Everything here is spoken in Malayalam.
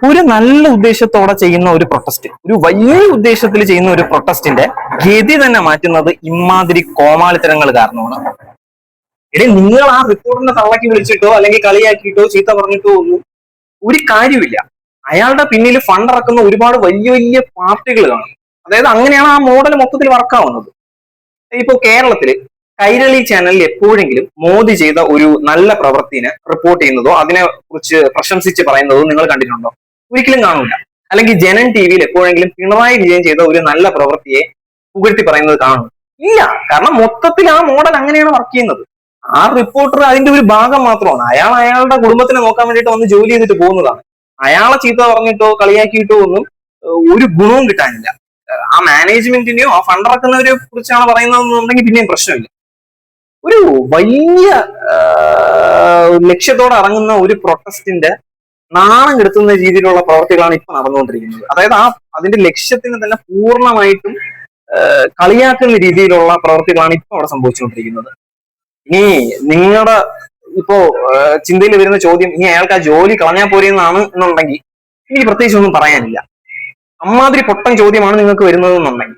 ഒരു നല്ല ഉദ്ദേശത്തോടെ ചെയ്യുന്ന ഒരു പ്രൊട്ടസ്റ്റ്, ഒരു വലിയ ഉദ്ദേശത്തിൽ ചെയ്യുന്ന ഒരു പ്രൊട്ടസ്റ്റിന്റെ ഗതി തന്നെ മാറ്റുന്നത് ഇമാതിരി കോമാളിത്തരങ്ങൾ കാരണമാണ്. ഇനി നിങ്ങൾ ആ റിപ്പോർട്ടിനെ തള്ളക്കി വിളിച്ചിട്ടോ അല്ലെങ്കിൽ കളിയാക്കിയിട്ടോ ചീത്ത പറഞ്ഞിട്ടോ ഒന്നും ഒരു കാര്യമില്ല. അയാളുടെ പിന്നിൽ ഫണ്ട് ഇറക്കുന്ന ഒരുപാട് വലിയ വലിയ പാർട്ടികൾ കാണും. അതായത് അങ്ങനെയാണ് ആ മോഡൽ മൊത്തത്തിൽ വർക്കാവുന്നത്. ഇപ്പോ കേരളത്തില് കൈരളി ചാനലിൽ എപ്പോഴെങ്കിലും മോദി ചെയ്ത ഒരു നല്ല പ്രവൃത്തിനെ റിപ്പോർട്ട് ചെയ്യുന്നതോ അതിനെ കുറിച്ച് പ്രശംസിച്ച് പറയുന്നതോ നിങ്ങൾ കണ്ടിട്ടുണ്ടോ? ഒരിക്കലും കാണൂല. അല്ലെങ്കിൽ ജനൻ ടി വിയിൽ എപ്പോഴെങ്കിലും പിണറായി വിജയൻ ചെയ്ത ഒരു നല്ല പ്രവൃത്തിയെ പുകഴ്ത്തി പറയുന്നത് കാണും? ഇല്ല. കാരണം മൊത്തത്തിൽ ആ മോഡൽ അങ്ങനെയാണ് വർക്ക് ചെയ്യുന്നത്. ആ റിപ്പോർട്ടർ അതിന്റെ ഒരു ഭാഗം മാത്രമാണ്. അയാൾ അയാളുടെ കുടുംബത്തിനെ നോക്കാൻ വേണ്ടിയിട്ട് വന്ന് ജോലി ചെയ്തിട്ട് പോകുന്നതാണ്. അയാളെ ചീത്ത പറഞ്ഞിട്ടോ കളിയാക്കിയിട്ടോ ഒന്നും ഒരു ഗുണവും കിട്ടാനില്ല. ആ മാനേജ്മെന്റിനെയോ ആ ഫണ്ട് ഇറക്കുന്നവരെ കുറിച്ചാണ് പറയുന്നതെന്നുണ്ടെങ്കിൽ പിന്നെയും പ്രശ്നമില്ല. ഒരു വലിയ ലക്ഷ്യത്തോടെ ഇറങ്ങുന്ന ഒരു പ്രൊട്ടസ്റ്റിന്റെ നാണം കെടുത്തുന്ന രീതിയിലുള്ള പ്രവർത്തികളാണ് ഇപ്പൊ നടന്നുകൊണ്ടിരിക്കുന്നത്. അതായത് അതിന്റെ ലക്ഷ്യത്തിന് തന്നെ പൂർണ്ണമായിട്ടും കളിയാക്കുന്ന രീതിയിലുള്ള പ്രവർത്തികളാണ് ഇപ്പൊ അവിടെ സംഭവിച്ചുകൊണ്ടിരിക്കുന്നത്. ഇനി നിങ്ങളുടെ ഇപ്പോ ചിന്തയിൽ വരുന്ന ചോദ്യം, ഇനി അയാൾക്ക് ആ ജോലി കളഞ്ഞാൽ പോരെന്നാണ് എന്നുണ്ടെങ്കിൽ എനിക്ക് പ്രത്യേകിച്ച് ഒന്നും പറയാനില്ല. അമ്മാതിരി പൊട്ടൻ ചോദ്യമാണ് നിങ്ങൾക്ക് വരുന്നത് എന്നുണ്ടെങ്കിൽ